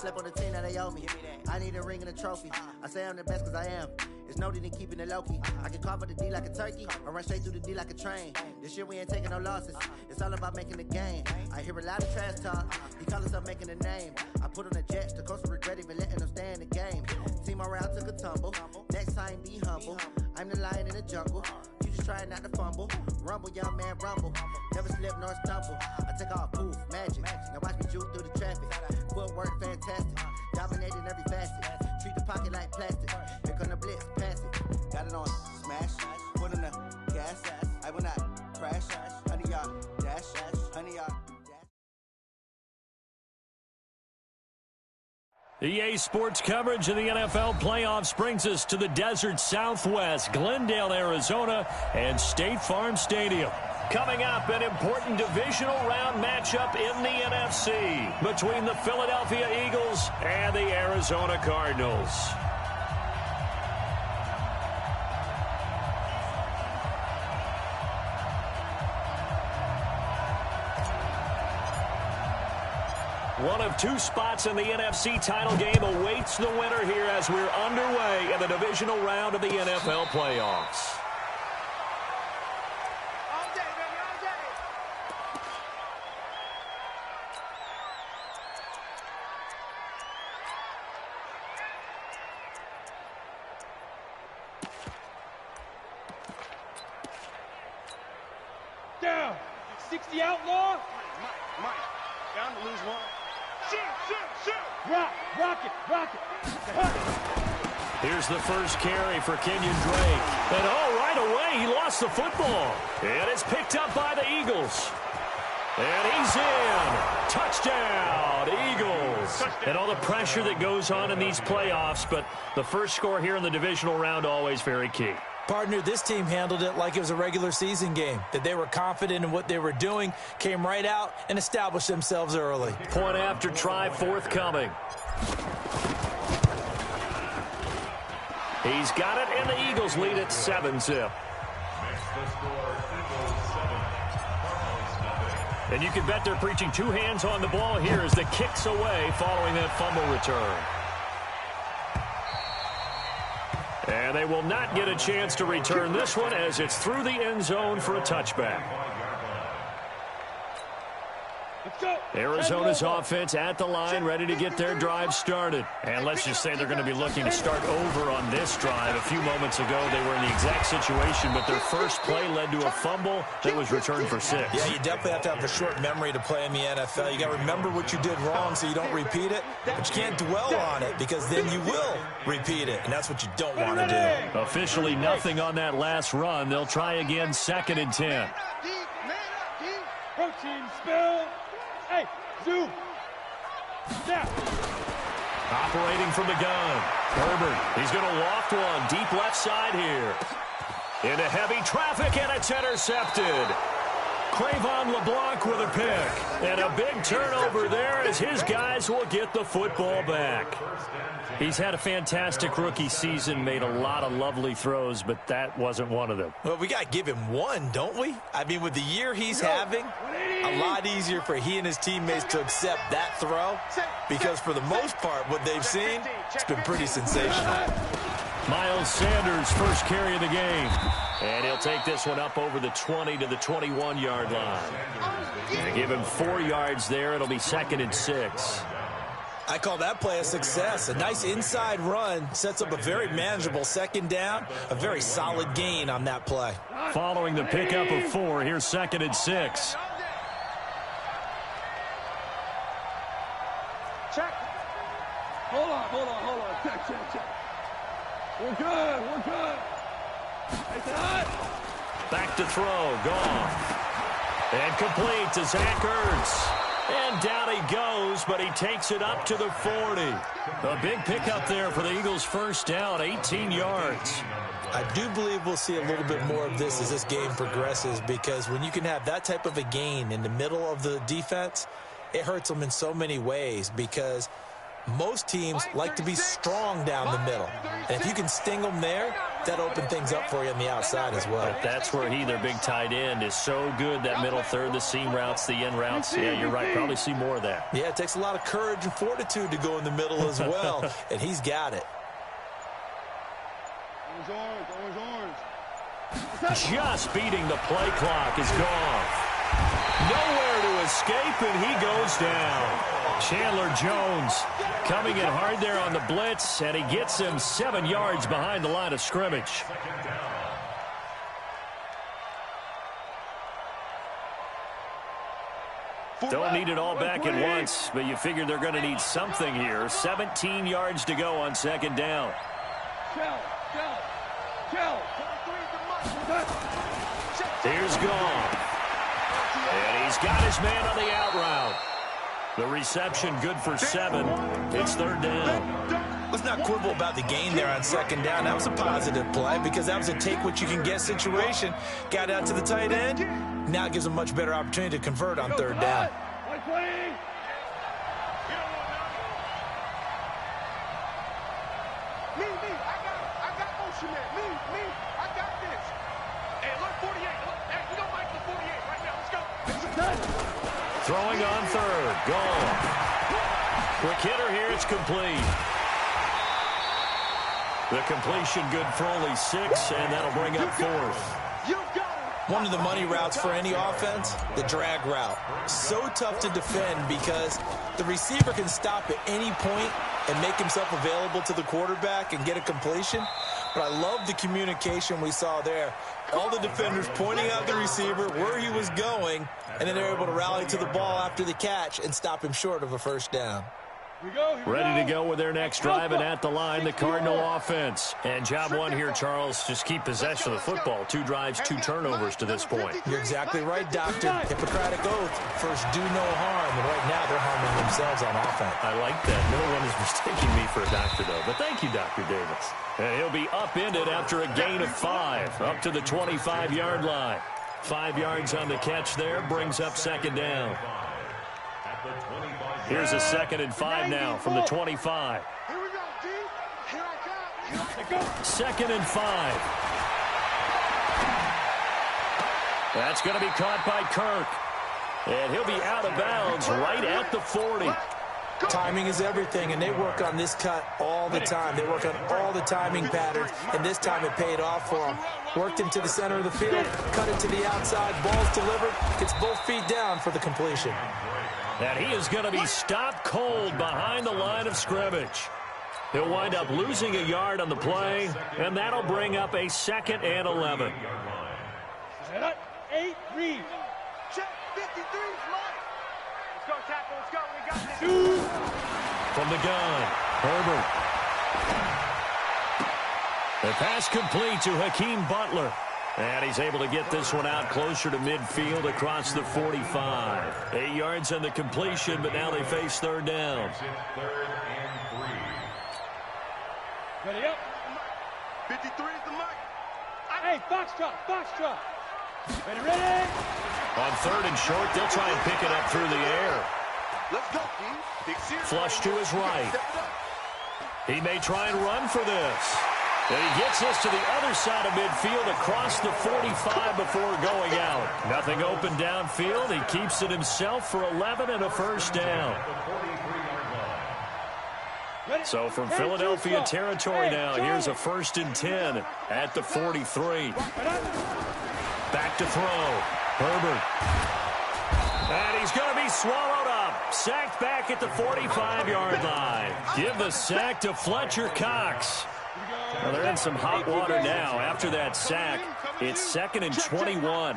slept on the team that they owe me. I need a ring and a trophy. I say I'm the best because I am. It's no need in keeping it low-key. I can carve up the D like a turkey or run straight through the D like a train. This year we ain't taking no losses. It's all about making the game. I hear a lot of trash talk. He call himself making a name. I put on the Jets. The coach will regret even letting them stay in the game. Team morale took a tumble. Next time be humble. I'm the lion in the jungle. You just trying not to fumble. Rumble, young man, rumble. Never slip nor stumble. I take off, poof, magic. Now watch me juke through the traffic. Footwork fantastic. Dominating every facet. Treat the pocket like plastic. Here come the blitz, pass it. Got it on smash. Put in the gas. I will not crash. Honey, y'all dash. Honey, y'all. EA Sports coverage of the NFL playoffs brings us to the desert Southwest, Glendale, Arizona, and State Farm Stadium. Coming up, an important divisional round matchup in the NFC between the Philadelphia Eagles and the Arizona Cardinals. One of two spots in the NFC title game awaits the winner here as we're underway in the divisional round of the NFL playoffs. All day, baby, all day. Down. 60 outlaw. Mike. Down to lose one. Shoot. Rock it. Here's the first carry for Kenyon Drake. And right away, he lost the football. And it's picked up by the Eagles. And he's in. Touchdown, Eagles. Touchdown. And all the pressure that goes on in these playoffs, but the first score here in the divisional round always very key. Partner, this team handled it like it was a regular season game, that they were confident in what they were doing, came right out and established themselves early. Point after try forthcoming. He's got it, and the Eagles lead at 7-zip. And you can bet they're preaching two hands on the ball here as the kick's away following that fumble return. And they will not get a chance to return this one as it's through the end zone for a touchback. Arizona's offense at the line, ready to get their drive started. And let's just say they're going to be looking to start over on this drive. A few moments ago, they were in the exact situation, but their first play led to a fumble that was returned for 6. Yeah, you definitely have to have a short memory to play in the NFL. You got to remember what you did wrong so you don't repeat it, but you can't dwell on it because then you will repeat it, and that's what you don't want to do. Officially nothing on that last run. They'll try again, 2nd and 10. Protein spill. Hey, zoom. Snap. Operating from the gun. Herbert, he's going to loft one deep left side here. Into heavy traffic, and it's intercepted. Cravon LeBlanc with a pick. And a big turnover there as his guys will get the football back. He's had a fantastic rookie season, made a lot of lovely throws, but that wasn't one of them. Well, we got to give him one, don't we? I mean, with the year he's having, a lot easier for he and his teammates to accept that throw because for the most part, what they've seen, it's been pretty sensational. Miles Sanders, first carry of the game. And he'll take this one up over the 20 to the 21-yard line. And give him 4 yards there. It'll be 2nd and 6. I call that play a success. A nice inside run sets up a very manageable 2nd down, a very solid gain on that play. Following the pickup of 4, here's 2nd and 6. Check. Hold on. Check. We're good. Back to throw, Goff. And complete to Zach Ertz. And down he goes, but he takes it up to the 40. A big pickup there for the Eagles' first down, 18 yards. I do believe we'll see a little bit more of this as this game progresses because when you can have that type of a gain in the middle of the defense, it hurts them in so many ways because most teams like to be strong down the middle. And if you can sting them there, that opened things up for you on the outside as well. But that's where their big tight end, is so good, that middle third, the seam routes, the in routes. Yeah, you're right. Probably see more of that. Yeah, it takes a lot of courage and fortitude to go in the middle as well, and he's got it. Just beating the play clock is gone. Nowhere to escape, and he goes down. Chandler Jones coming in hard there on the blitz, and he gets him 7 yards behind the line of scrimmage. Don't need it all back at once, but you figure they're going to need something here. 17 yards to go on second down. Here's Goff. And he's got his man on the out route. The reception good for 7. It's third down. Let's not quibble about the gain there on second down. That was a positive play because that was a take-what-you-can-get situation. Got out to the tight end. Now it gives them a much better opportunity to convert on third down. Throwing on third. Gone. Quick hitter here. It's complete. The completion good for only 6, and that'll bring up fourth. One of the money routes for any offense, the drag route. So tough to defend because the receiver can stop at any point and make himself available to the quarterback and get a completion. But I love the communication we saw there. All the defenders pointing out the receiver, where he was going, and then they're able to rally to the ball after the catch and stop him short of a first down. Ready to go with their next drive, and at the line, the Cardinal offense. And job one here, Charles, just keep possession of the football. 2 drives, 2 turnovers to this point. You're exactly right, Doctor. Hippocratic oath. First, do no harm. And right now, they're harming themselves on offense. I like that. No one is mistaking me for a doctor, though. But thank you, Dr. Davis. And he'll be upended after a gain of 5, up to the 25-yard line. 5 yards on the catch there, brings up second down. Here's a 2nd and 5 now from the 25. 2nd and 5. That's going to be caught by Kirk. And he'll be out of bounds right at the 40. Timing is everything, and they work on this cut all the time. They work on all the timing patterns, and this time it paid off for them. Worked him to the center of the field, cut it to the outside, ball's delivered, gets both feet down for the completion. And he is going to be stopped cold behind the line of scrimmage. He'll wind up losing a yard on the play, and that'll bring up a 2nd and 11. 8, read. Check, 53, Mike. Let's go, tackle, let's go. We got this. From the gun, Herbert. The pass complete to Hakeem Butler. And he's able to get this one out closer to midfield across the 45. 8 yards on the completion, but now they face third down. Ready up. 53 is the mic. Hey, foxtrot, foxtrot. Ready. On third and short, they'll try and pick it up through the air. Let's go, Keith. Flush to his right. He may try and run for this. And he gets this to the other side of midfield across the 45 before going out. Nothing open downfield. He keeps it himself for 11 and a first down. So from Philadelphia territory now, here's a 1st and 10 at the 43. Back to throw. Herbert. And he's going to be swallowed up. Sacked back at the 45-yard line. Give the sack to Fletcher Cox. Well, they're in some hot water now. After that sack, it's 2nd and 21.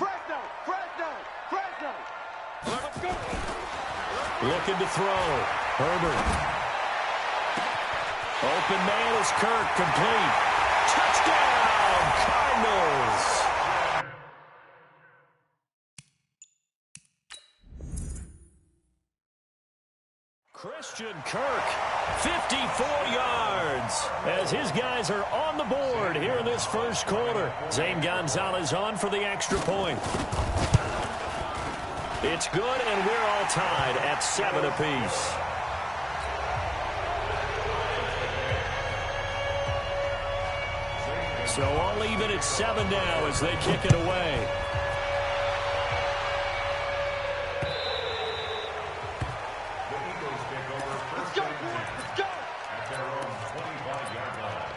Looking to throw. Herbert. Open man is Kirk. Complete. Touchdown, Cardinals. Christian Kirk, 54 yards, as his guys are on the board here in this first quarter. Zane Gonzalez on for the extra point. It's good, and we're all tied at 7 apiece. So all even at 7 now as they kick it away. Let's go, let's go. At their own 25-yard line.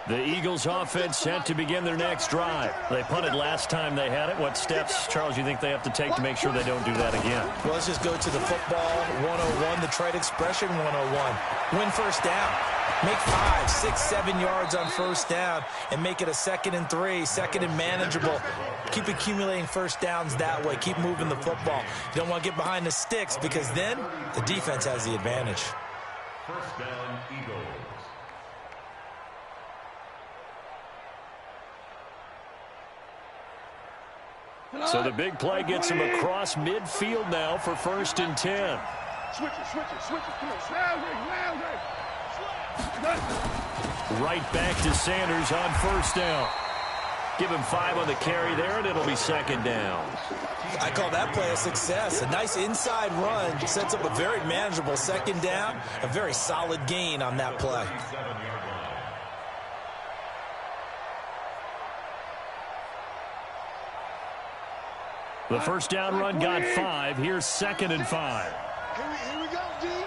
The Eagles offense set to begin their next drive. They punted last time they had it. What steps, Charles, you think they have to take to make sure they don't do that again? Well, let's just go to the football 101, the trade expression 101. Win first down. Make 5, 6, 7 yards on first down and make it a 2nd and 3, 2nd and manageable. Keep accumulating first downs that way. Keep moving the football. You don't want to get behind the sticks because then the defense has the advantage. First down, Eagles. So the big play gets him across midfield now for 1st and 10. Switch it, switch it, switch it. Come on, slam. Right back to Sanders on 1st down. Give him 5 on the carry there, and it'll be 2nd down. I call that play a success. A nice inside run sets up a very manageable 2nd down. A very solid gain on that play. The first down run got 5. Here's 2nd and 5. Here we go, D. Here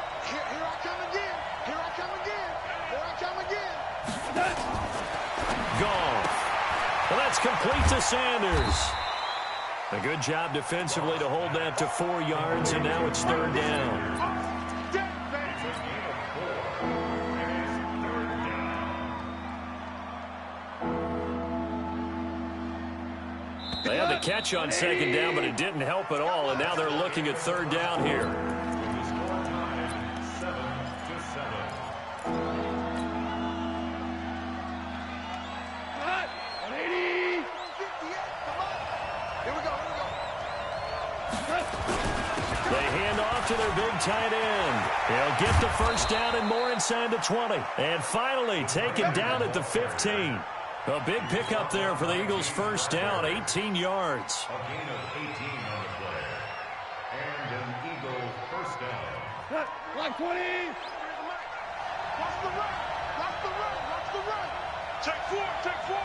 I come again. Here I come again. Here I come again. Gone. Well, that's complete to Sanders. A good job defensively to hold that to 4 yards, and now it's 3rd down. They had the catch on 2nd down, but it didn't help at all, and now they're looking at 3rd down here. They hand off to their big tight end. He'll get the first down and more inside the 20. And finally taken down at the 15. A big pickup there for the Eagles' first down, 18 yards. A gain of 18 on the play. And an Eagles first down. Like 20. Watch the run. Watch the run. Watch the run. Take 4. Take 4.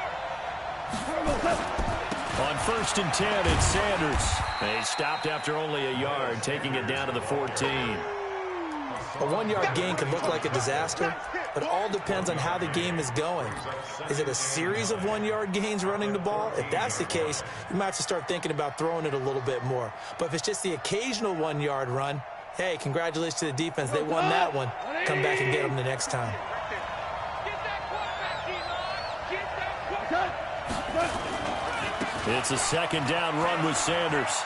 On 1st and 10, it's Sanders. He stopped after only a yard, taking it down to the 14. A 1-yard gain can look like a disaster, but it all depends on how the game is going. Is it a series of 1-yard gains running the ball? If that's the case, you might have to start thinking about throwing it a little bit more. But if it's just the occasional 1-yard run, hey, congratulations to the defense. They won that one. Come back and get them the next time. It's a 2nd down run with Sanders.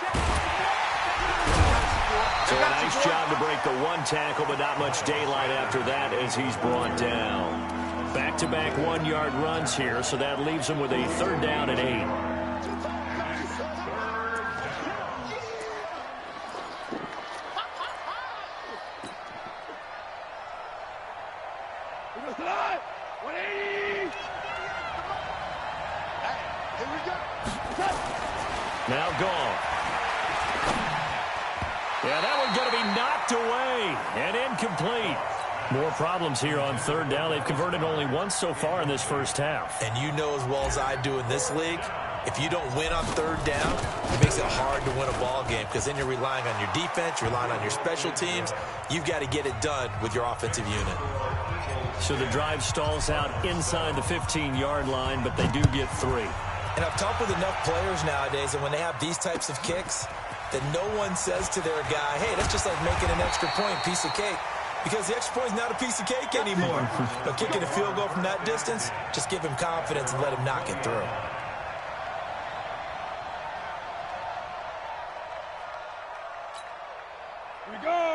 So a nice job to break the 1 tackle, but not much daylight after that as he's brought down. Back-to-back 1-yard runs here, so that leaves him with a 3rd down and 8. Now gone. Yeah, that one's going to be knocked away and incomplete. More problems here on 3rd down. They've converted only once so far in this first half. And you know as well as I do in this league, if you don't win on 3rd down, it makes it hard to win a ball game because then you're relying on your defense, you're relying on your special teams. You've got to get it done with your offensive unit. So the drive stalls out inside the 15-yard line, but they do get 3. And I've talked with enough players nowadays, and when they have these types of kicks, that no one says to their guy, hey, that's just like making an extra point, piece of cake. Because the extra point is not a piece of cake anymore. But kicking a field goal from that distance, just give him confidence and let him knock it through.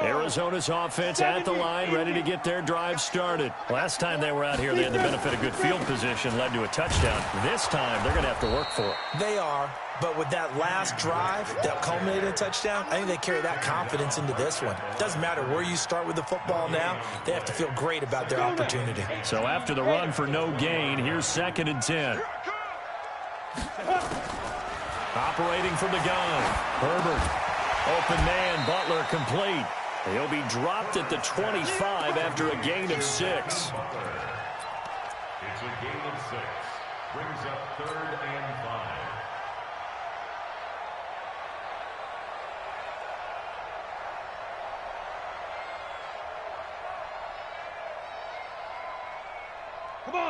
Arizona's offense at the line, ready to get their drive started. Last time they were out here, they had the benefit of good field position, led to a touchdown. This time, they're going to have to work for it. They are, but with that last drive that culminated in a touchdown, I think they carry that confidence into this one. Doesn't matter where you start with the football now, they have to feel great about their opportunity. So after the run for no gain, here's 2nd and 10. Operating from the gun, Herbert. Open man, Butler complete. He'll be dropped at the 25 after a gain of 6. It's a gain of 6. Brings up 3rd and 5.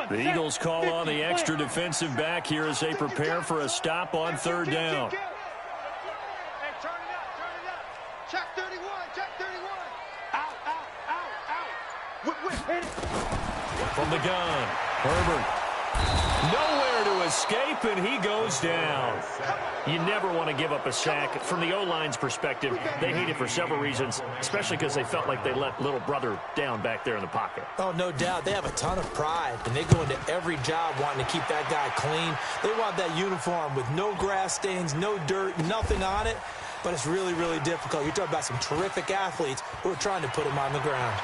The Eagles call on the extra defensive back here as they prepare for a stop on 3rd down. Hey, turn it up. Check 31, check 31. Out. Whip, hit it. From the gun, Herbert. Nowhere to escape, and he goes down. You never want to give up a sack. From the O-line's perspective, they hate it for several reasons, especially because they felt like they let little brother down back there in the pocket. Oh, no doubt. They have a ton of pride, and they go into every job wanting to keep that guy clean. They want that uniform with no grass stains, no dirt, nothing on it, but it's really, really difficult. You're talking about some terrific athletes who are trying to put him on the ground.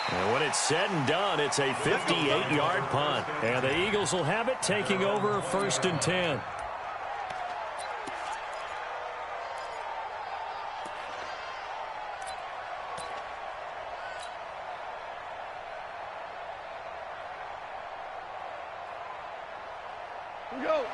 And when it's said and done, it's a 58-yard punt. And the Eagles will have it, taking over 1st and 10.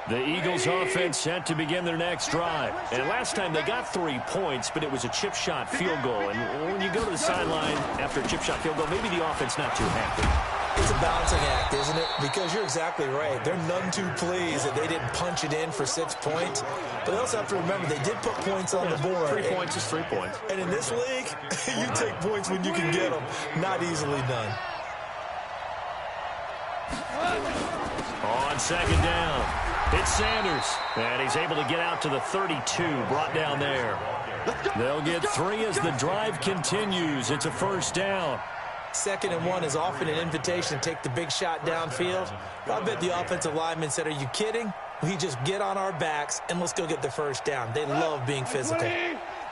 The Eagles offense set to begin their next drive. And last time they got 3 points, but it was a chip shot field goal. And when you go to the sideline after a chip shot field goal, maybe the offense not too happy. It's a balancing act, isn't it? Because you're exactly right. They're none too pleased that they didn't punch it in for 6 points. But they also have to remember they did put points on the board. 3 points is 3 points. And in this league, you take points when you can get them. Not easily done. On 2nd down, it's Sanders. And he's able to get out to the 32, brought down there. They'll get 3 as the drive continues. It's a 1st down. 2nd and 1 is often an invitation to take the big shot downfield. But I bet the offensive lineman said, are you kidding? We just get on our backs and let's go get the 1st down. They love being physical.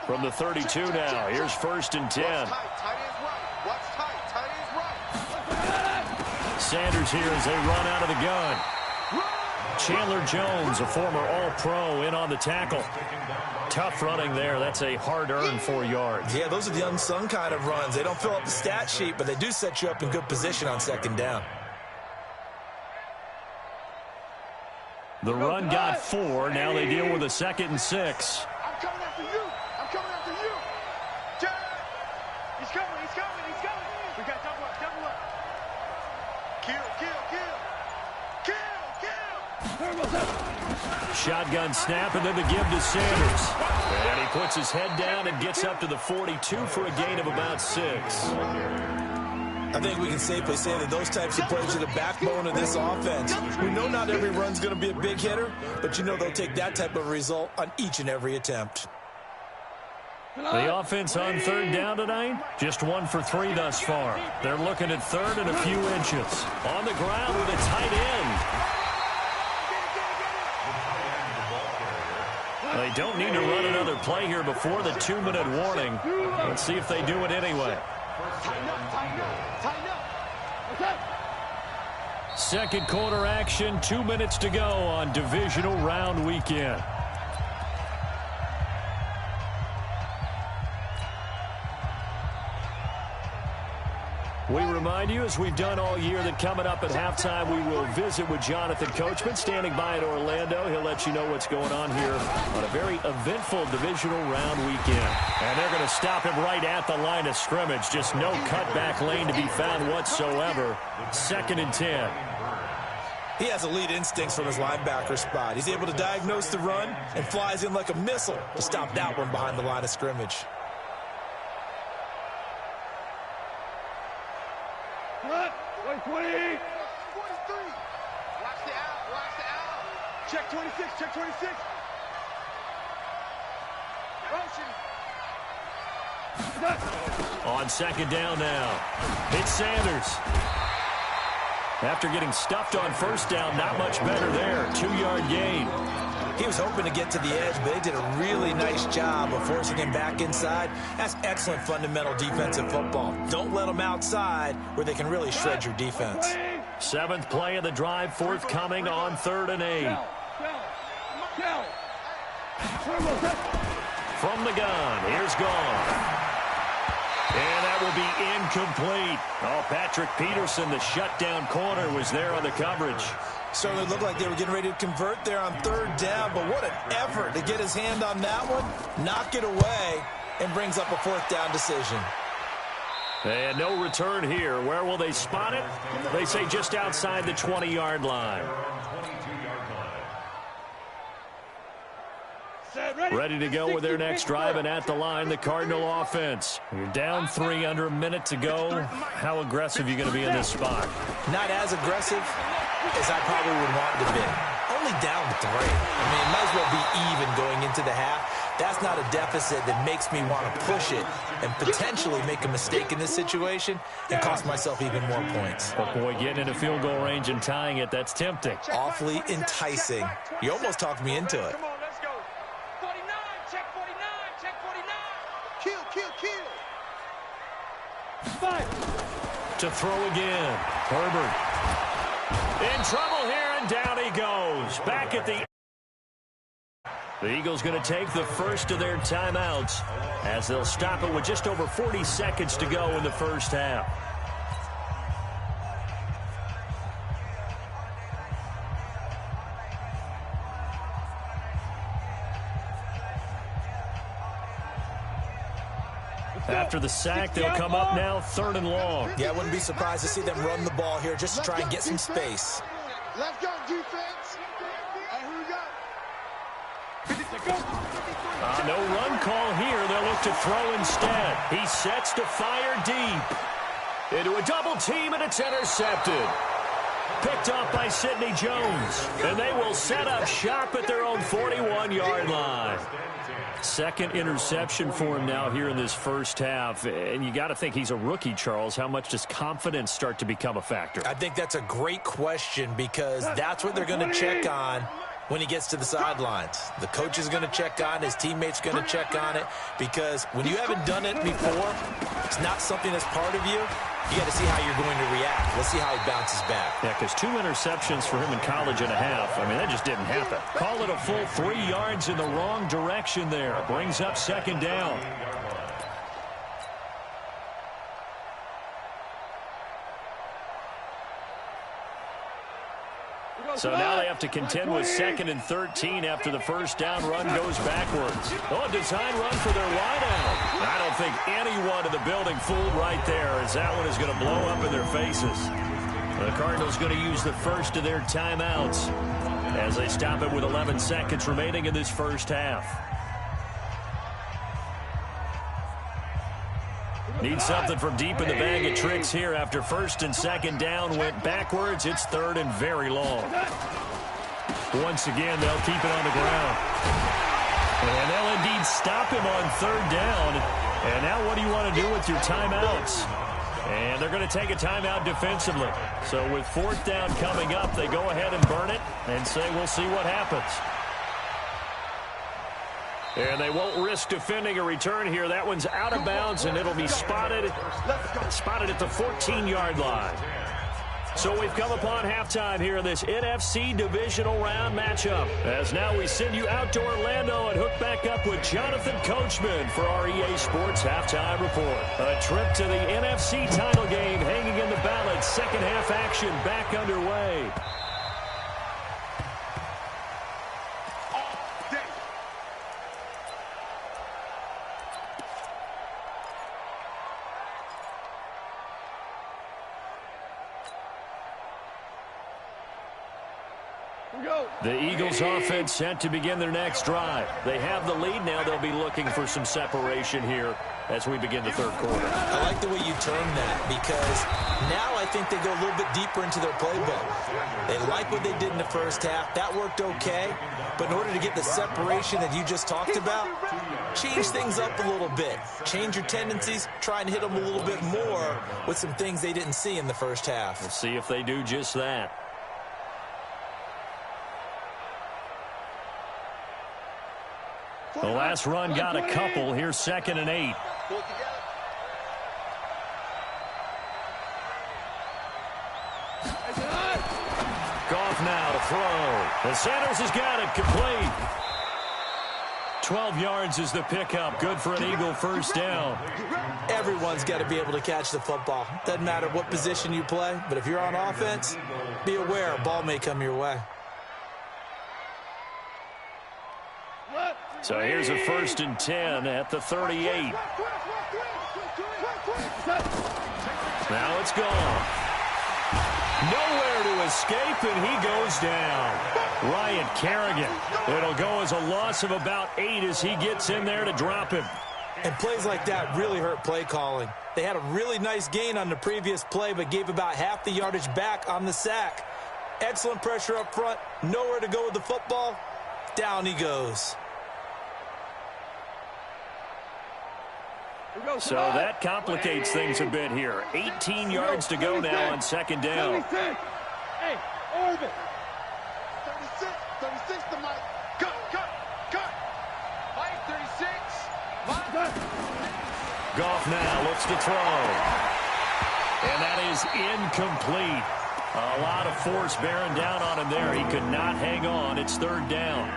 From the 32 now, here's 1st and 10. Tight ends right. Watch tight ends right. Sanders here as they run out of the gun. Chandler Jones, a former All-Pro, in on the tackle. Tough running there. That's a hard-earned 4 yards. Yeah, those are the unsung kind of runs. They don't fill up the stat sheet, but they do set you up in good position on 2nd down. The run got 4. Now they deal with a 2nd and 6. I'm coming after you. Jared. He's coming. We got double up. Kill. Shotgun snap, and then the give to Sanders. And he puts his head down and gets up to the 42 for a gain of about 6. I think we can safely say that those types of plays are the backbone of this offense. We know not every run's going to be a big hitter, but you know they'll take that type of result on each and every attempt. The offense on 3rd down tonight, just 1 for 3 thus far. They're looking at 3rd and a few inches. On the ground with a tight end. They don't need to run another play here before the 2-minute warning. Let's see if they do it anyway. Tighten up. Okay. 2nd quarter action, 2 minutes to go on divisional round weekend. We remind you, as we've done all year, that coming up at halftime, we will visit with Jonathan Coachman, standing by in Orlando. He'll let you know what's going on here on a very eventful divisional round weekend. And they're going to stop him right at the line of scrimmage. Just no cutback lane to be found whatsoever. 2nd and 10. He has elite instincts from his linebacker spot. He's able to diagnose the run and flies in like a missile to stop that one behind the line of scrimmage. What? 20. 43. Watch the out. Check 26. Motion. On 2nd down now, it's Sanders. After getting stuffed on 1st down, not much better there. 2-yard gain. He was hoping to get to the edge, but they did a really nice job of forcing him back inside. That's excellent fundamental defensive football. Don't let them outside where they can really shred your defense. 7th play of the drive, forthcoming on 3rd and 8. from the gun. Here's gone. And that will be incomplete. Oh, Patrick Peterson, the shutdown corner, was there on the coverage. Certainly looked like they were getting ready to convert there on third down, but what an effort to get his hand on that one, knock it away, and brings up a fourth down decision. And no return here. Where will they spot it? They say just outside the 20-yard line. Ready to go with their next drive, and at the line, the Cardinal offense. You're down 3 under a minute to go. How aggressive are you going to be in this spot? Not as aggressive as I probably would want to be. Only down 3. I mean, it might as well be even going into the half. That's not a deficit that makes me want to push it and potentially make a mistake in this situation and cost myself even more points. But boy, getting into field goal range and tying it, that's tempting. Awfully enticing. You almost talked me into it. Come on, let's go. 49, check 49, check 49. Kill, kill, kill. To throw again. Herbert in trouble here, and down he goes. Back at the... The Eagles going to take the first of their timeouts as they'll stop it with just over 40 seconds to go in the first half. After the sack, they'll come up now 3rd and long. Yeah, I wouldn't be surprised to see them run the ball here just to try and get some space. Let's go, defense. And who we got? No run call here. They'll look to throw instead. He sets to fire deep. Into a double team, and it's intercepted. Picked off by Sidney Jones. And they will set up shop at their own 41-yard line. Second interception for him now here in this first half. And you got to think he's a rookie, Charles. How much does confidence start to become a factor? I think that's a great question because that's what they're going to check on when he gets to the sidelines. The coach is going to check on, his teammates going to check on it, because when you haven't done it before, it's not something that's part of you. You got to see how you're going to react. Let's see how he bounces back. Yeah, because 2 interceptions for him in college and a half. I mean, that just didn't happen. Call it a full 3 yards in the wrong direction there. Brings up 2nd down. So now they have to contend with 2nd and 13 after the first down run goes backwards. Oh, a design run for their wideout. I don't think anyone in the building fooled right there, as that one is going to blow up in their faces. The Cardinals going to use the first of their timeouts as they stop it with 11 seconds remaining in this first half. Need something from deep in the bag of tricks here after 1st and 2nd down went backwards. It's 3rd and very long. Once again, they'll keep it on the ground. And they'll indeed stop him on 3rd down. And now what do you want to do with your timeouts? And they're going to take a timeout defensively. So with 4th down coming up, they go ahead and burn it and say we'll see what happens. And they won't risk defending a return here. That one's out of bounds, and it'll be spotted at the 14-yard line. So we've come upon halftime here in this NFC divisional round matchup. As now we send you out to Orlando and hook back up with Jonathan Coachman for our EA Sports Halftime Report. A trip to the NFC title game hanging in the balance. Second half action back underway. The Eagles offense set to begin their next drive. They have the lead now. They'll be looking for some separation here as we begin the 3rd quarter. I like the way you term that because now I think they go a little bit deeper into their playbook. They like what they did in the first half. That worked okay. But in order to get the separation that you just talked about, change things up a little bit. Change your tendencies. Try and hit them a little bit more with some things they didn't see in the first half. We'll see if they do just that. The last run got a couple. Here's 2nd and 8. Goff now to throw. And Sanders has got it complete. 12 yards is the pickup. Good for an Eagle first down. Everyone's got to be able to catch the football. Doesn't matter what position you play, but if you're on offense, be aware a ball may come your way. So here's a 1st and 10 at the 38. Now it's gone. Nowhere to escape, and he goes down. Ryan Kerrigan. It'll go as a loss of about 8 as he gets in there to drop him. And plays like that really hurt play calling. They had a really nice gain on the previous play, but gave about half the yardage back on the sack. Excellent pressure up front. Nowhere to go with the football. Down he goes. So that complicates things a bit here. 18 yards to go now on 2nd down. Hey, Orville. 36 to Mike. Cut. Mike, 36. Mike. Goff now looks to throw. And that is incomplete. A lot of force bearing down on him there. He could not hang on. It's 3rd down.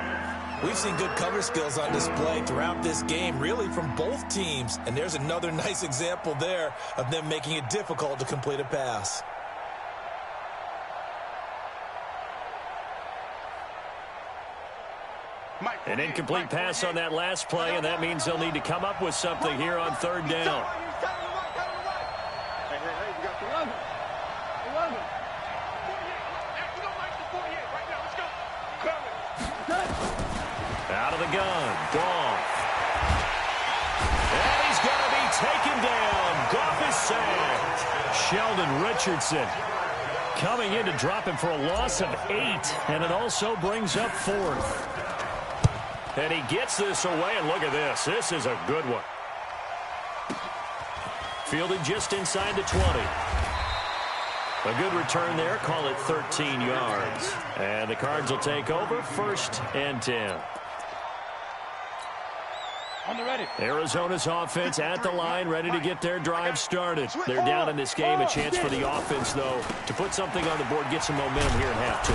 We've seen good cover skills on display throughout this game, really from both teams. And there's another nice example there of them making it difficult to complete a pass. An incomplete pass on that last play, and that means they'll need to come up with something here on 3rd down. Hey, we got the 11. Out of the gun, Goff. And he's going to be taken down. Goff is sacked. Sheldon Richardson coming in to drop him for a loss of 8, and it also brings up 4th. And he gets this away, and look at this. This is a good one. Fielded just inside the 20. A good return there. Call it 13 yards. And the Cards will take over 1st and 10. On the ready. Arizona's offense at the line, ready to get their drive started. They're down in this game. A chance for the offense, though, to put something on the board, get some momentum here in half 2.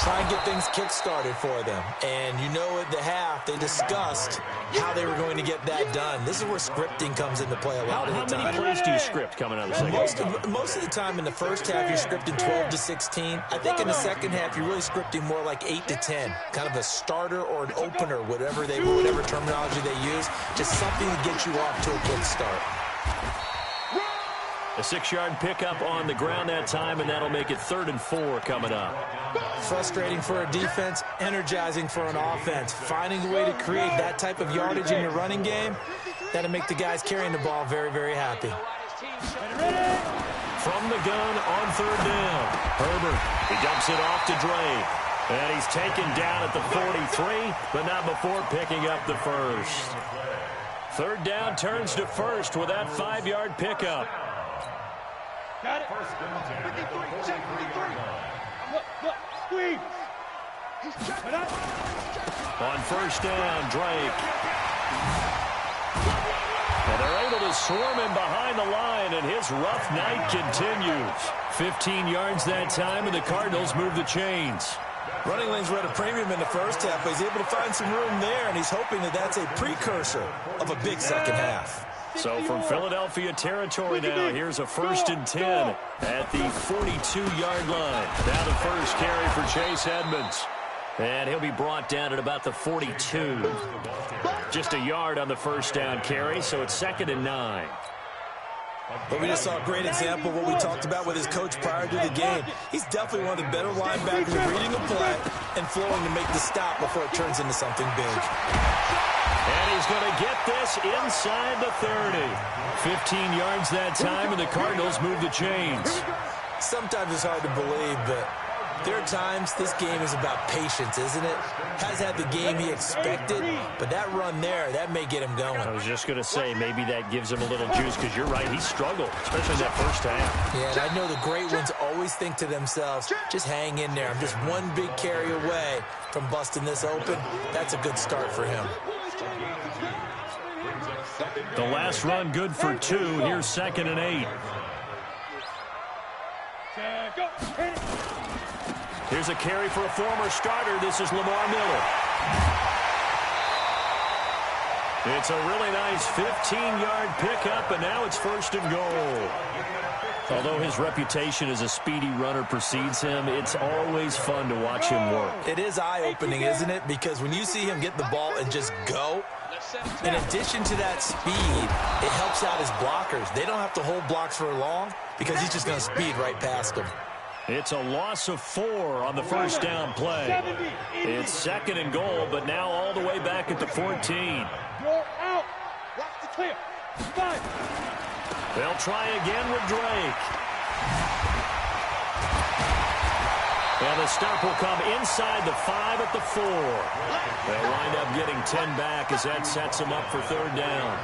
Try and get things kick-started for them. And you know at the half, they discussed how they were going to get that done. This is where scripting comes into play a lot of the time. How many plays do you script coming out of the second? Most of the time in the first half, you're scripting 12 to 16. I think in the second half, you're really scripting more like 8 to 10. Kind of a starter or an opener, whatever terminology they use. Just something to get you off to a quick start. A 6-yard pickup on the ground that time, and that'll make it 3rd and 4 coming up. Frustrating for a defense, energizing for an offense. Finding a way to create that type of yardage in your running game, that'll make the guys carrying the ball very, very happy. From the gun on 3rd down. Herbert, he dumps it off to Drake. And he's taken down at the 43, but not before picking up the 1st. 3rd down turns to 1st with that 5-yard pickup. Got it. 53, check 53. Look, squeeze. On 1st down, Drake. And they're able to swarm him behind the line, and his rough night continues. 15 yards that time, and the Cardinals move the chains. Running lanes were at a premium in the first half, but he's able to find some room there, and he's hoping that that's a precursor of a big second half. So from Philadelphia territory now, here's a 1st and 10 at the 42-yard line. Now the first carry for Chase Edmonds. And he'll be brought down at about the 42. Just a yard on the 1st down carry, so it's 2nd and 9. But we just saw a great example of what we talked about with his coach prior to the game. He's definitely one of the better linebackers at reading a play and flowing to make the stop before it turns into something big. And he's going to get this inside the 30. 15 yards that time, and the Cardinals move the chains. Sometimes it's hard to believe, but there are times this game is about patience, isn't it? Has had the game he expected, but that run there, that may get him going. I was just going to say, maybe that gives him a little juice, because you're right, he struggled, especially in that first half. Yeah, and I know the great ones always think to themselves, just hang in there. I'm just one big carry away from busting this open. That's a good start for him. The last run good for 2. Here's 2nd and 8. Here's a carry for a former starter. This is Lamar Miller. It's a really nice 15-yard pickup, and now it's 1st and goal. Although his reputation as a speedy runner precedes him, it's always fun to watch him work. It is eye-opening, isn't it? Because when you see him get the ball and just go, in addition to that speed, it helps out his blockers. They don't have to hold blocks for long because he's just going to speed right past them. It's a loss of 4 on the first down play. It's 2nd and goal, but now all the way back at the 14. You're out. Watch the clear. 5. They'll try again with Drake. And the stop will come inside the 5 at the 4. They'll wind up getting 10 back as that sets them up for 3rd down.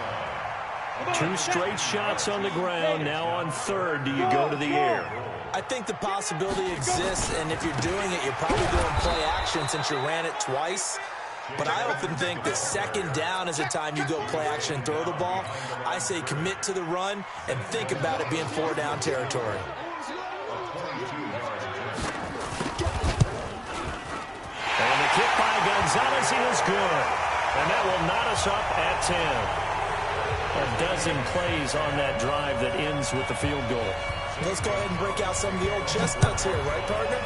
2 straight shots on the ground. Now on 3rd, do you go to the air? I think the possibility exists, and if you're doing it, you're probably doing play action since you ran it twice. But I often think that 2nd down is a time you go play action and throw the ball. I say commit to the run and think about it being 4-down territory. And the kick by Gonzalez is good. And that will knot us up at 10. A dozen plays on that drive that ends with the field goal. Let's go ahead and break out some of the old chestnuts here, right, partner?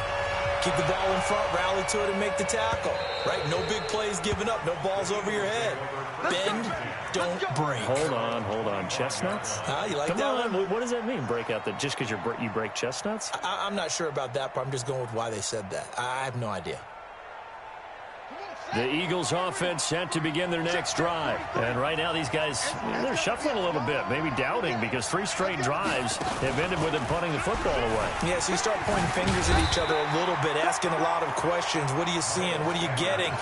Keep the ball in front, rally to it, and make the tackle. Right? No big plays given up, no balls over your head. Bend, don't break. Hold on. Chestnuts? You like Come that on. one? What does that mean, break out? Just because you break chestnuts? I'm not sure about that, but I'm just going with why they said that. I have no idea. The Eagles offense set to begin their next drive. And right now these guys, they're shuffling a little bit, maybe doubting, because 3 straight drives have ended with them punting the football away. Yeah, so you start pointing fingers at each other a little bit, asking a lot of questions. What are you seeing? What are you getting?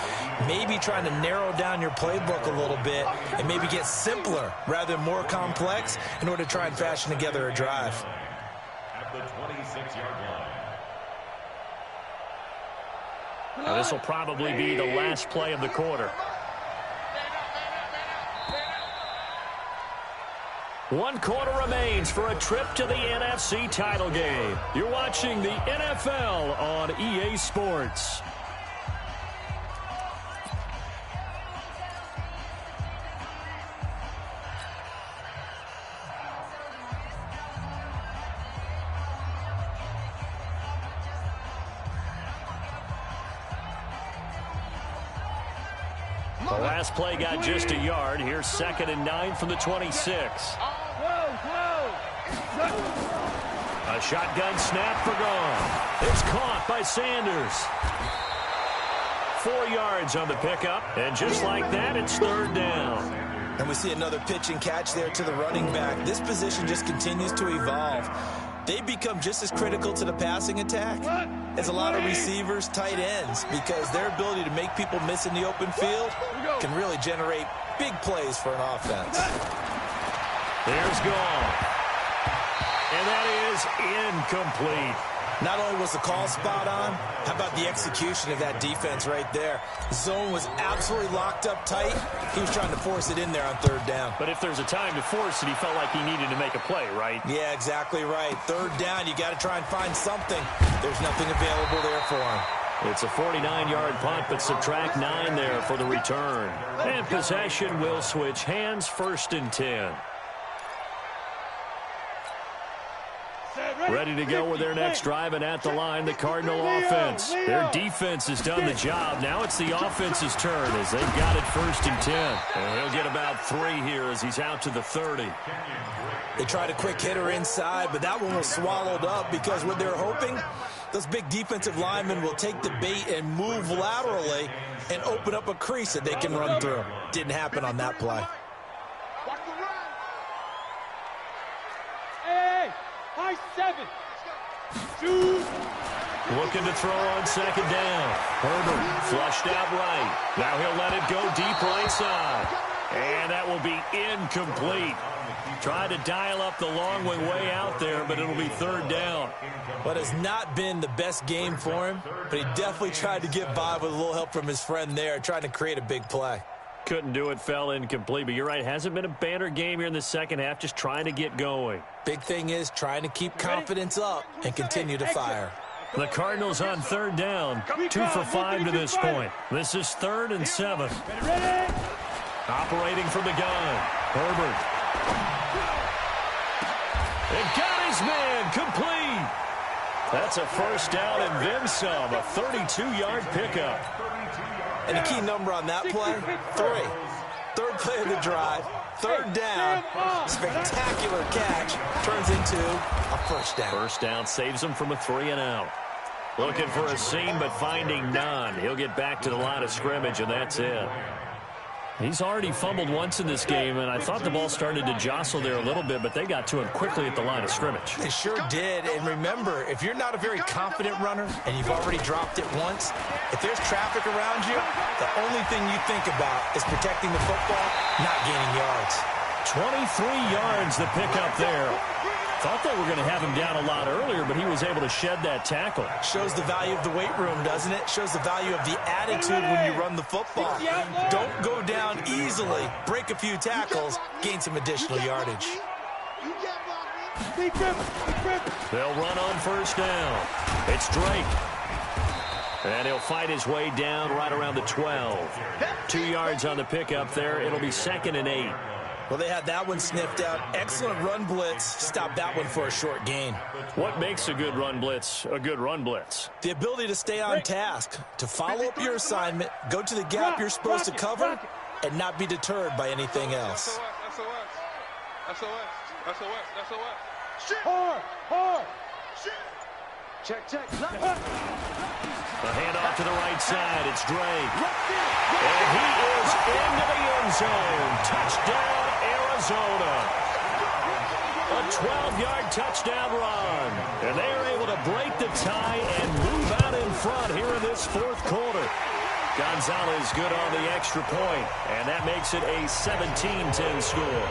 Maybe trying to narrow down your playbook a little bit and maybe get simpler rather than more complex in order to try and fashion together a drive. At the 26-yard line. Now, this will probably be the last play of the quarter. 1 quarter remains for a trip to the NFC title game. You're watching the NFL on EA Sports. The last play got just a yard. Here's 2nd and 9 from the 26. A shotgun snap for gone. It's caught by Sanders. 4 yards on the pickup. And just like that, it's 3rd down. And we see another pitch and catch there to the running back. This position just continues to evolve. They become just as critical to the passing attack as a lot of receivers, tight ends, because their ability to make people miss in the open field can really generate big plays for an offense. There's gone. And that is incomplete. Not only was the call spot on, how about the execution of that defense right there? The zone was absolutely locked up tight. He was trying to force it in there on 3rd down. But if there's a time to force it, he felt like he needed to make a play, right? Yeah, exactly right. 3rd down, you got to try and find something. There's nothing available there for him. It's a 49-yard punt, but subtract 9 there for the return. And possession will switch hands, 1st and 10. Ready to go with their next drive, and at the line, the Cardinal offense. Their defense has done the job. Now it's the offense's turn as they've got it 1st and 10. And he'll get about 3 here as he's out to the 30. They tried a quick hitter inside, but that one was swallowed up because what they're hoping, those big defensive linemen will take the bait and move laterally and open up a crease that they can run through. Didn't happen on that play. High 7. Shoot. Looking to throw on 2nd down. Herbert flushed out right. Now he'll let it go deep right side. And that will be incomplete. Tried to dial up the long way out there, but it'll be 3rd down. But it's not been the best game for him, but he definitely tried to get by with a little help from his friend there, trying to create a big play. Couldn't do it, fell incomplete. But you're right, hasn't been a banner game here in the second half, just trying to get going. Big thing is trying to keep confidence up and continue to fire. The Cardinals on 3rd down, 2 for 5 to this point. This is 3rd and 7. Operating from the gun, Herbert. And got his man complete. That's a first down and then some, a 32-yard pickup. And the key number on that play, 3. Third play of the drive, third down, spectacular catch, turns into a first down. First down saves him from a 3-and-out. Looking for a seam, but finding none. He'll get back to the line of scrimmage, and that's it. He's already fumbled once in this game, and I thought the ball started to jostle there a little bit, but they got to him quickly at the line of scrimmage. They sure did, and remember, if you're not a very confident runner and you've already dropped it once, if there's traffic around you, the only thing you think about is protecting the football, not gaining yards. 23 yards the pickup there. Thought they were going to have him down a lot earlier, but he was able to shed that tackle. Shows the value of the weight room, doesn't it? Shows the value of the attitude when you run the football. Don't go down easily. Break a few tackles, gain some additional yardage. They'll run on first down. It's Drake. And he'll fight his way down right around the 12. 2 yards on the pickup there. It'll be 2nd and 8. Well, they had that one sniffed out. Excellent run blitz. Stop that one for a short gain. What makes a good run blitz a good run blitz? The ability to stay on task, to follow up your assignment, go to the gap you're supposed to cover, and not be deterred by anything else. Check. The handoff to the right side. It's Drake. And he is into the end zone. Touchdown, Arizona. A 12-yard touchdown run. And they are able to break the tie and move out in front here in this fourth quarter. Gonzalez good on the extra point, and that makes it a 17-10 score.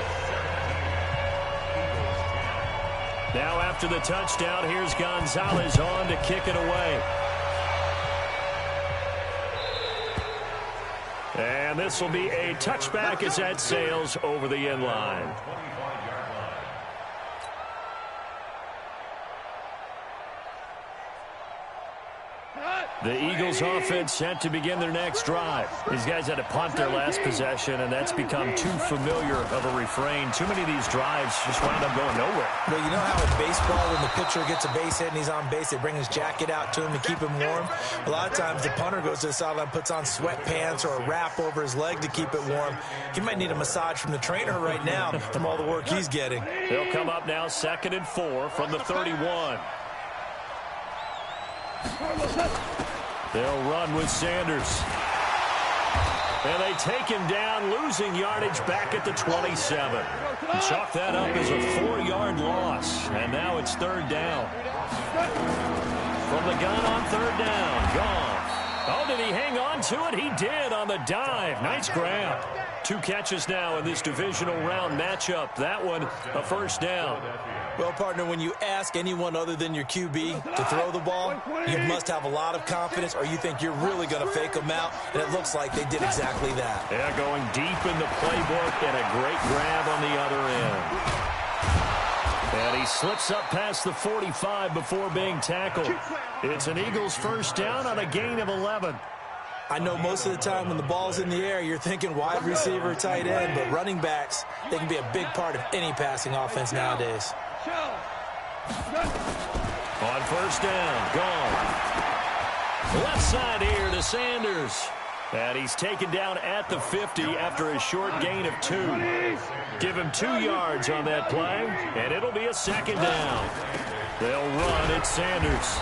Now after the touchdown, here's Gonzalez on to kick it away. And this will be a touchback as that sails over the end line. The Eagles offense set to begin their next drive. These guys had to punt their last possession, and that's become too familiar of a refrain. Too many of these drives just wound up going nowhere. Well, you know how in baseball, when the pitcher gets a base hit and he's on base, they bring his jacket out to him to keep him warm? A lot of times the punter goes to the sideline, puts on sweatpants or a wrap over his leg to keep it warm. He might need a massage from the trainer right now from all the work he's getting. They'll come up now 2nd and 4 from the 31. They'll run with Sanders. And they take him down, losing yardage back at the 27. Chalk that up as a 4-yard loss. And now it's 3rd down. From the gun on 3rd down. Gone. Oh, did he hang on to it? He did on the dive. Nice grab. 2 catches now in this divisional round matchup. That one, a first down. Well, partner, when you ask anyone other than your QB to throw the ball, you must have a lot of confidence or you think you're really going to fake them out, and it looks like they did exactly that. Yeah, going deep in the playbook and a great grab on the other end. And he slips up past the 45 before being tackled. It's an Eagles first down on a gain of 11. I know most of the time when the ball's in the air, you're thinking wide receiver, tight end, but running backs, they can be a big part of any passing offense nowadays. On first down, gone. Left side here to Sanders. And he's taken down at the 50 after a short gain of 2. Give him 2 yards on that play, and it'll be a 2nd down. They'll run at Sanders.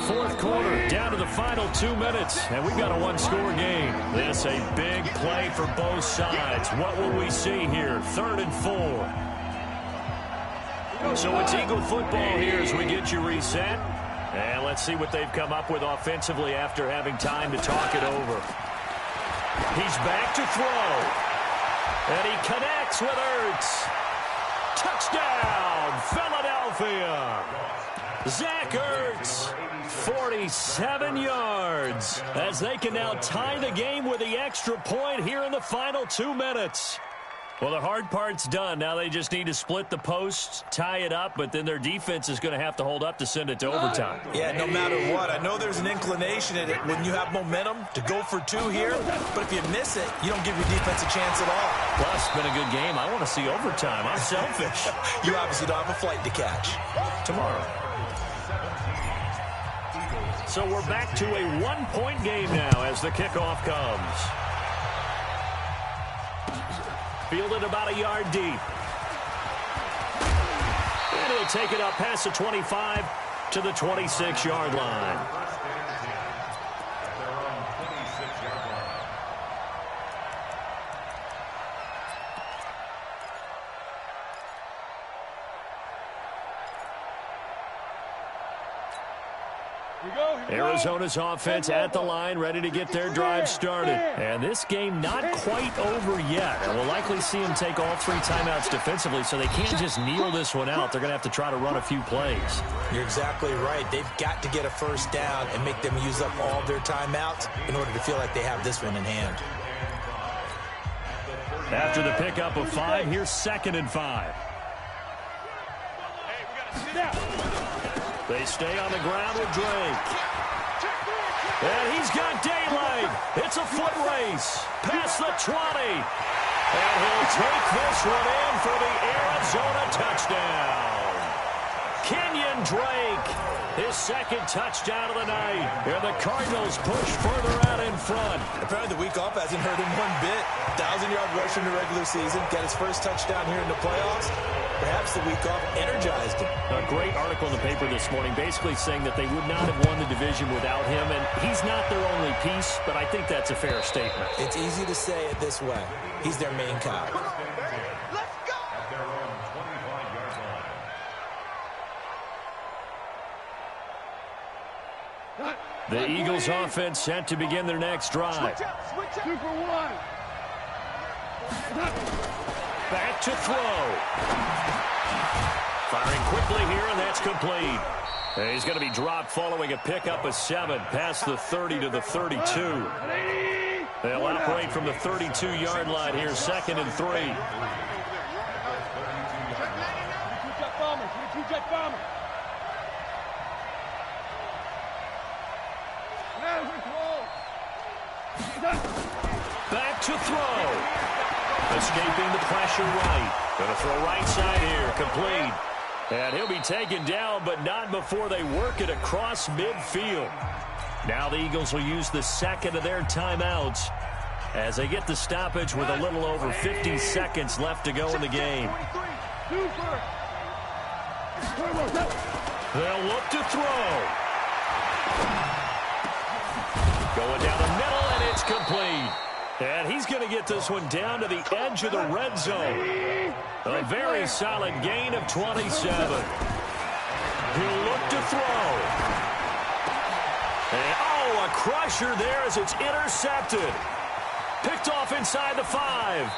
4th quarter, down to the final 2 minutes, and we've got a 1-score game. This a big play for both sides. What will we see here? 3rd and 4. So it's Eagle football here as we get you reset. And let's see what they've come up with offensively after having time to talk it over. He's back to throw. And he connects with Ertz. Touchdown, Philadelphia. Zach Ertz, 47 yards, as they can now tie the game with the extra point here in the final 2 minutes. Well, the hard part's done. Now they just need to split the posts, tie it up, but then their defense is going to have to hold up to send it to overtime. Yeah, no matter what. I know there's an inclination in it when you have momentum to go for two here, but if you miss it, you don't give your defense a chance at all. Plus, it's been a good game. I want to see overtime. I'm selfish. You obviously don't have a flight to catch. Tomorrow. So we're back to a one-point game now as the kickoff comes. Fielded about a yard deep. And he'll take it up past the 25 to the 26-yard line. Arizona's offense at the line, ready to get their drive started. And this game not quite over yet. And we'll likely see them take all three timeouts defensively, so they can't just kneel this one out. They're going to have to try to run a few plays. You're exactly right. They've got to get a first down and make them use up all their timeouts in order to feel like they have this one in hand. After the pickup of 5, here's 2nd and 5. They stay on the ground with Drake. And he's got daylight. It's a foot race. Past the 20. And he'll take this one in for the Arizona touchdown. Kenyon Drake, his 2nd touchdown of the night. And the Cardinals push further out in front. Apparently the week off hasn't hurt him one bit. 1,000-yard rush in the regular season. Got his first touchdown here in the playoffs. Perhaps the week off energized him. A great article in the paper this morning basically saying that they would not have won the division without him. And he's not their only piece, but I think that's a fair statement. It's easy to say it this way. He's their main guy. Let's go! At their own 25-yard line. The Eagles offense set to begin their next drive. Switch up. 2 for 1. Back to throw. Firing quickly here, and that's complete. And he's going to be dropped following a pickup of 7 past the 30 to the 32. They'll operate from the 32-yard line here, 2nd and 3. Two-jet bombers. Two-jet bombers. Back to throw. Escaping the pressure right. Going to throw right side here, complete. And he'll be taken down, but not before they work it across midfield. Now the Eagles will use the 2nd of their timeouts as they get the stoppage with a little over 50 seconds left to go in the game. They'll look to throw. Going down the middle, and it's complete. And he's going to get this one down to the edge of the red zone. A very solid gain of 27. He'll look to throw. And, oh, a crusher there as it's intercepted. Picked off inside the 5.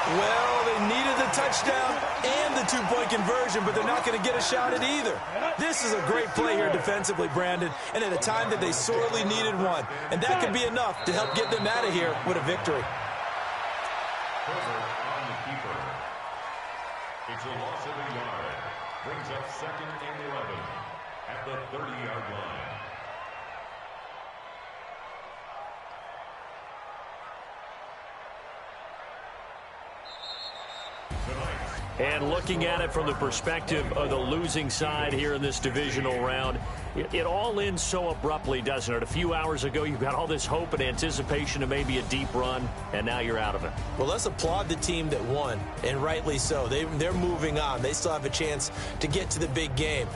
Well, they needed the touchdown and the 2-point conversion, but they're not going to get a shot at either. This is a great play here defensively, Brandon, and at a time that they sorely needed one. And that could be enough to help get them out of here with a victory. Herbert on the keeper. It's a loss of a yard. Brings up 2nd and 11 at the 30-yard line. And looking at it from the perspective of the losing side here in this divisional round, it all ends so abruptly, doesn't it? A few hours ago, you got all this hope and anticipation of maybe a deep run, and now you're out of it. Well, let's applaud the team that won, and rightly so. They're moving on. They still have a chance to get to the big game.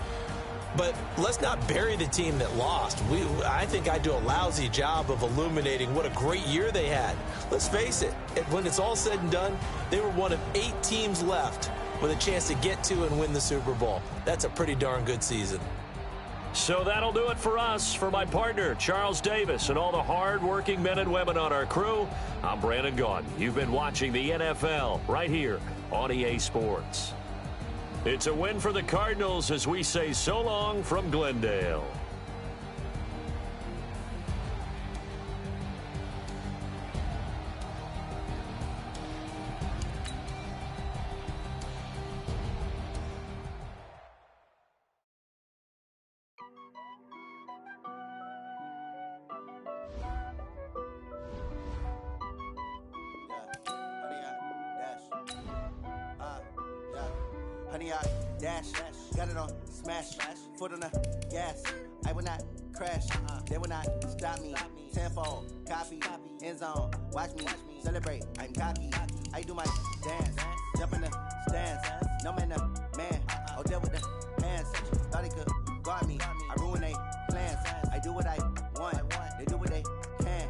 But let's not bury the team that lost. I think I do a lousy job of illuminating what a great year they had. Let's face it, when it's all said and done, they were one of 8 teams left with a chance to get to and win the Super Bowl. That's a pretty darn good season. So that'll do it for us. For my partner, Charles Davis, and all the hard-working men and women on our crew, I'm Brandon Gaudin. You've been watching the NFL right here on EA Sports. It's a win for the Cardinals as we say so long from Glendale. honey, I dash, got it on smash, foot on the gas. I will not crash, they will not stop me. Tenfold, copy, end zone, watch me celebrate. I'm cocky, I do my dance, jump in the stands. No man, man, I'll deal with the hands. Thought he could guard me, I ruin they plans. I do what I want, they do what they can.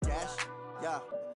Dash, yeah.